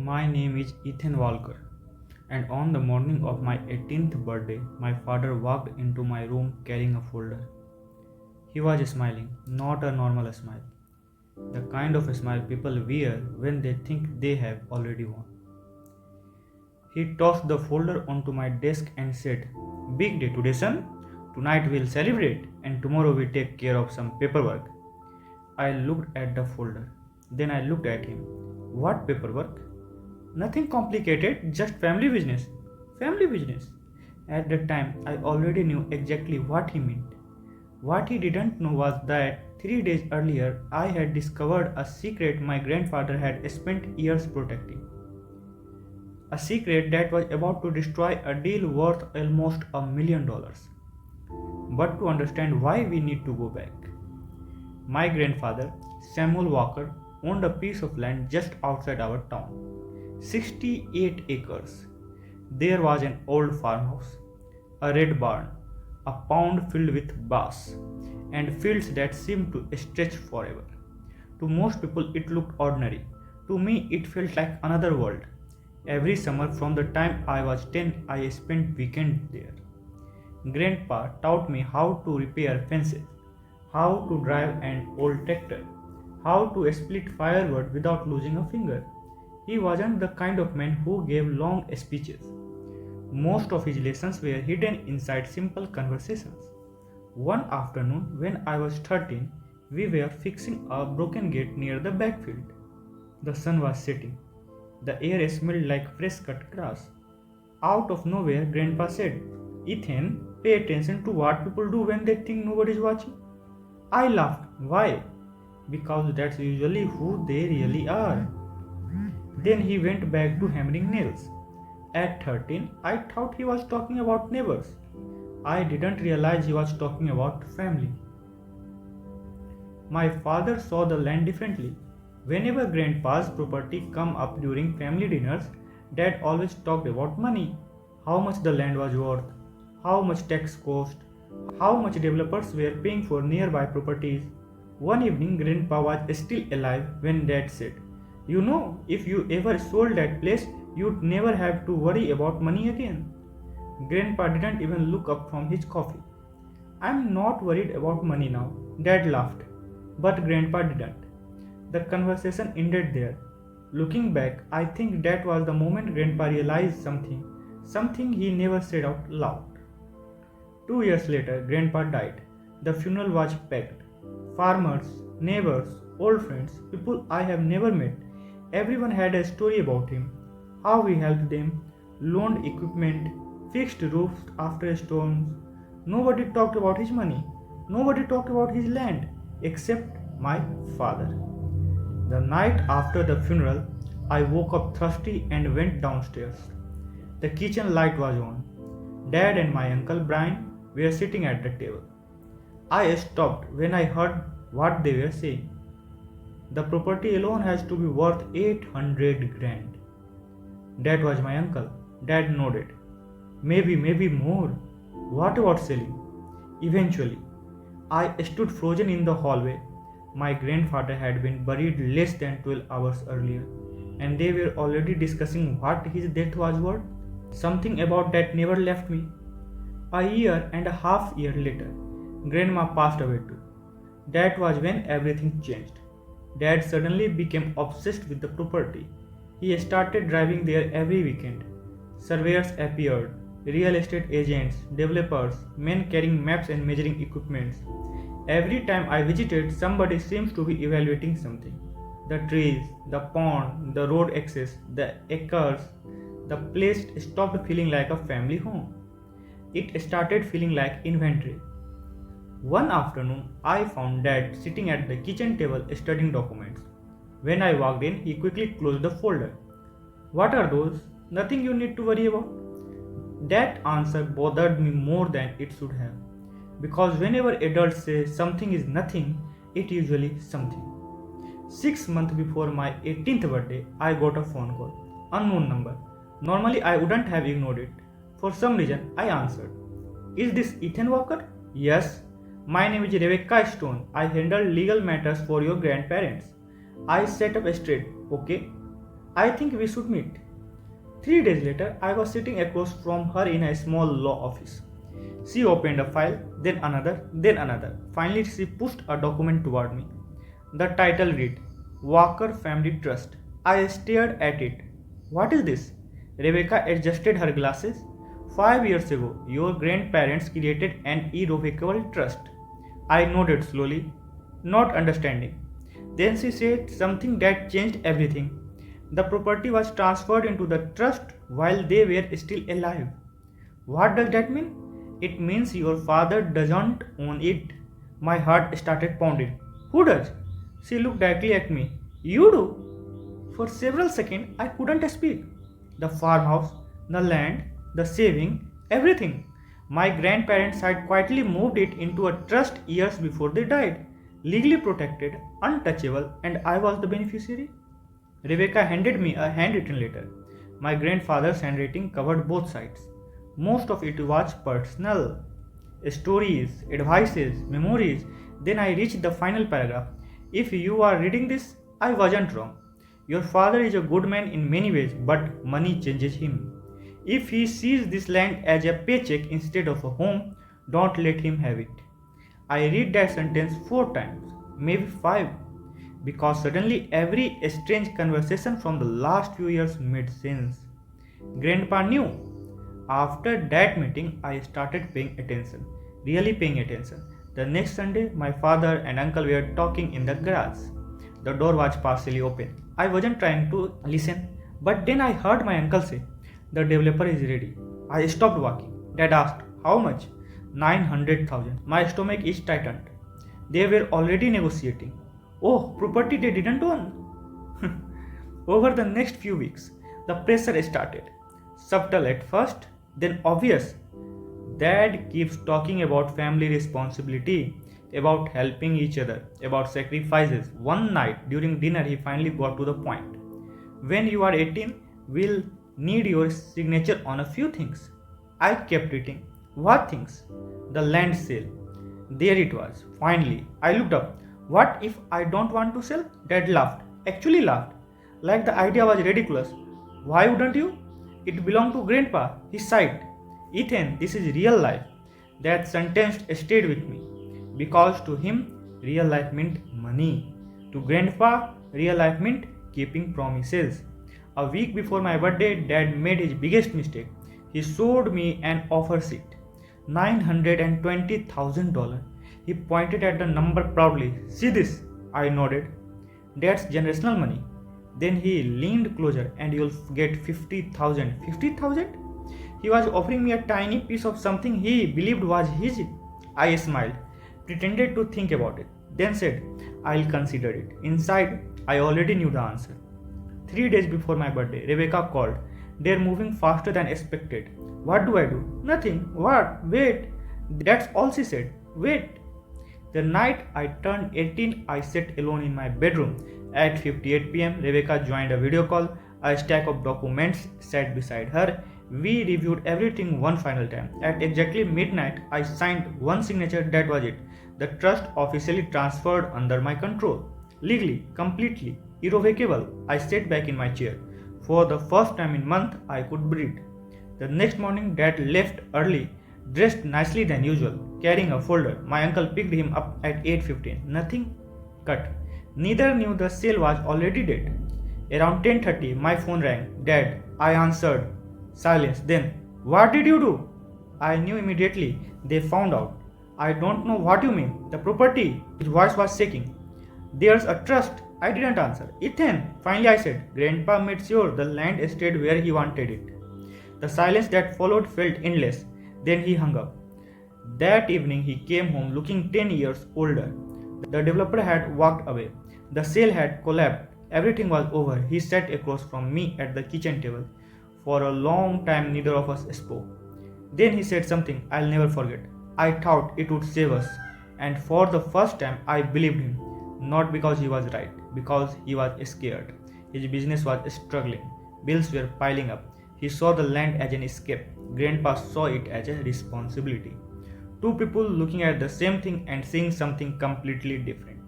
My name is Ethan Walker, and on the morning of my 18th birthday, my father walked into my room carrying a folder. He was smiling, not a normal smile, the kind of smile people wear when they think they have already won. He tossed the folder onto my desk and said, "Big day today, son. Tonight we'll celebrate, and tomorrow we take care of some paperwork." I looked at the folder. Then I looked at him. "What paperwork?" "Nothing complicated, just family business." Family business. At the time, I already knew exactly what he meant. What he didn't know was that 3 days earlier, I had discovered a secret my grandfather had spent years protecting. A secret that was about to destroy a deal worth almost $1 million. But to understand why we need to go back. My grandfather, Samuel Walker, owned a piece of land just outside our town. 68 acres. There was an old farmhouse, a red barn, a pond filled with bass, and fields that seemed to stretch forever. To most people, it looked ordinary. To me, it felt like another world. Every summer from the time I was 10, I spent weekends there. Grandpa taught me how to repair fences, how to drive an old tractor, how to split firewood without losing a finger. He wasn't the kind of man who gave long speeches. Most of his lessons were hidden inside simple conversations. One afternoon, when I was 13, we were fixing a broken gate near the backfield. The sun was setting. The air smelled like fresh cut grass. Out of nowhere, Grandpa said, "Ethan, pay attention to what people do when they think nobody's watching." I laughed. "Why?" "Because that's usually who they really are." Then he went back to hammering nails. At 13, I thought he was talking about neighbors. I didn't realize he was talking about family. My father saw the land differently. Whenever Grandpa's property come up during family dinners, Dad always talked about money, how much the land was worth, how much tax cost, how much developers were paying for nearby properties. One evening, Grandpa was still alive when Dad said, "You know, if you ever sold that place, you'd never have to worry about money again." Grandpa didn't even look up from his coffee. "I'm not worried about money now," Dad laughed. But Grandpa didn't. The conversation ended there. Looking back, I think that was the moment Grandpa realized something he never said out loud. 2 years later, Grandpa died. The funeral was packed. Farmers, neighbors, old friends, people I have never met. Everyone had a story about him. How he helped them, loaned equipment, fixed roofs after storms. Nobody talked about his money. Nobody talked about his land, except my father. The night after the funeral, I woke up thirsty and went downstairs. The kitchen light was on. Dad and my uncle Brian were sitting at the table. I stopped when I heard what they were saying. "The property alone has to be worth 800 grand. That was my uncle. Dad nodded. Maybe more. What about selling?" Eventually, I stood frozen in the hallway. My grandfather had been buried less than 12 hours earlier, and they were already discussing what his death was worth. Something about that never left me. A year and a half year later, Grandma passed away too. That was when everything changed. Dad suddenly became obsessed with the property. He started driving there every weekend. Surveyors appeared, real estate agents, developers, men carrying maps and measuring equipments. Every time I visited, somebody seems to be evaluating something. The trees, the pond, the road access, the acres. The place stopped feeling like a family home. It started feeling like inventory. One afternoon, I found Dad sitting at the kitchen table studying documents. When I walked in, he quickly closed the folder. "What are those?" "Nothing you need to worry about." That answer bothered me more than it should have. Because whenever adults say something is nothing, it usually something. 6 months before my 18th birthday, I got a phone call. Unknown number. Normally I wouldn't have ignored it. For some reason, I answered. "Is this Ethan Walker?" "Yes." "My name is Rebecca Stone. I handle legal matters for your grandparents." I sat up straight. "Okay." I think we should meet. 3 days later, I was sitting across from her in a small law office. She opened a file, then another, then another. Finally, she pushed a document toward me. The title read Walker Family Trust. I stared at it. What is this? Rebecca adjusted her glasses. 5 years ago, your grandparents created an irrevocable trust. I nodded slowly, not understanding. Then she said something that changed everything. The property was transferred into the trust while they were still alive. What does that mean? It means your father doesn't own it. My heart started pounding. Who does? She looked directly at me. You do? For several seconds, I couldn't speak. The farmhouse, the land, the saving, everything. My grandparents had quietly moved it into a trust years before they died, legally protected, untouchable, and I was the beneficiary. Rebecca handed me a handwritten letter. My grandfather's handwriting covered both sides. Most of it was personal. Stories, advices, memories. Then I reached the final paragraph. If you are reading this, I wasn't wrong. Your father is a good man in many ways, but money changes him. If he sees this land as a paycheck instead of a home, don't let him have it. I read that sentence 4 times, maybe 5, because suddenly every strange conversation from the last few years made sense. Grandpa knew. After that meeting, I started paying attention, really paying attention. The next Sunday, my father and uncle were talking in the garage. The door was partially open. I wasn't trying to listen, but then I heard my uncle say, the developer is ready. I stopped walking. Dad asked, how much? 900,000. My stomach is tightened. They were already negotiating. Oh, property they didn't own. Over the next few weeks, the pressure started. Subtle at first, then obvious. Dad keeps talking about family responsibility, about helping each other, about sacrifices. One night during dinner, he finally got to the point. When you are 18, we'll need your signature on a few things. I kept reading. What things? The land sale. There it was. Finally, I looked up. What if I don't want to sell? Dad laughed. Actually laughed. Like the idea was ridiculous. Why wouldn't you? It belonged to Grandpa. He sighed. Ethan, this is real life. That sentence stayed with me. Because to him, real life meant money. To Grandpa, real life meant keeping promises. A week before my birthday, Dad made his biggest mistake. He showed me an offer sheet. $920,000. He pointed at the number proudly. See this? I nodded. That's generational money. Then he leaned closer and you'll get 50,000. 50,000? He was offering me a tiny piece of something he believed was his. I smiled, pretended to think about it, then said, I'll consider it. Inside, I already knew the answer. 3 days before my birthday, Rebecca called. They're moving faster than expected. What do I do? Nothing. What? Wait. That's all she said. Wait. The night I turned 18, I sat alone in my bedroom. At 5:58 p.m., Rebecca joined a video call. A stack of documents sat beside her. We reviewed everything one final time. At exactly midnight, I signed one signature. That was it. The trust officially transferred under my control. Legally, completely, irrevocable. I sat back in my chair. For the first time in months, I could breathe. The next morning, Dad left early, dressed nicely than usual, carrying a folder. My uncle picked him up at 8:15. Nothing. Cut. Neither knew the sale was already dead. Around 10:30, my phone rang. Dad, I answered. Silence. Then, what did you do? I knew immediately. They found out. I don't know what you mean. The property. His voice was shaking. There's a trust. I didn't answer. Ethan, finally I said. Grandpa made sure the land stayed where he wanted it. The silence that followed felt endless. Then he hung up. That evening he came home looking 10 years older. The developer had walked away. The sale had collapsed. Everything was over. He sat across from me at the kitchen table. For a long time neither of us spoke. Then he said something I'll never forget. I thought it would save us. And for the first time I believed him. Not because he was right, because he was scared. His business was struggling. Bills were piling up. He saw the land as an escape. Grandpa saw it as a responsibility. Two people looking at the same thing and seeing something completely different.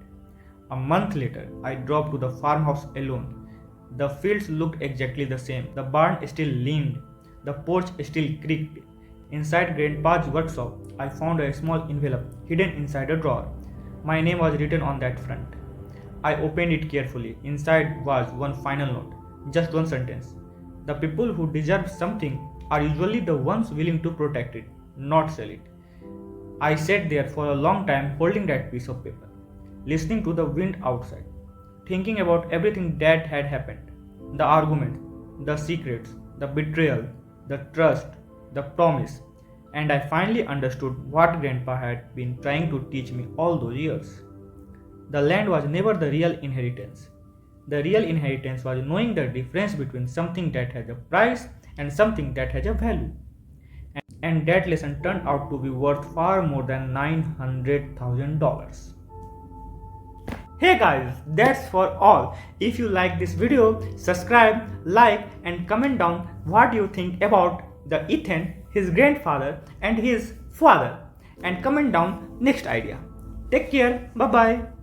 A month later, I drove to the farmhouse alone. The fields looked exactly the same. The barn still leaned. The porch still creaked. Inside Grandpa's workshop, I found a small envelope hidden inside a drawer. My name was written on that front. I opened it carefully. Inside was one final note, just one sentence. The people who deserve something are usually the ones willing to protect it, not sell it. I sat there for a long time holding that piece of paper, listening to the wind outside, thinking about everything that had happened, the arguments, the secrets, the betrayal, the trust, the promise, and I finally understood what Grandpa had been trying to teach me all those years. The land was never the real inheritance. The real inheritance was knowing the difference between something that has a price and something that has a value. And that lesson turned out to be worth far more than $900,000. Hey guys, that's for all. If you like this video, subscribe, like and comment down what you think about the Ethan, his grandfather and his father, and comment down next idea. Take care, bye bye.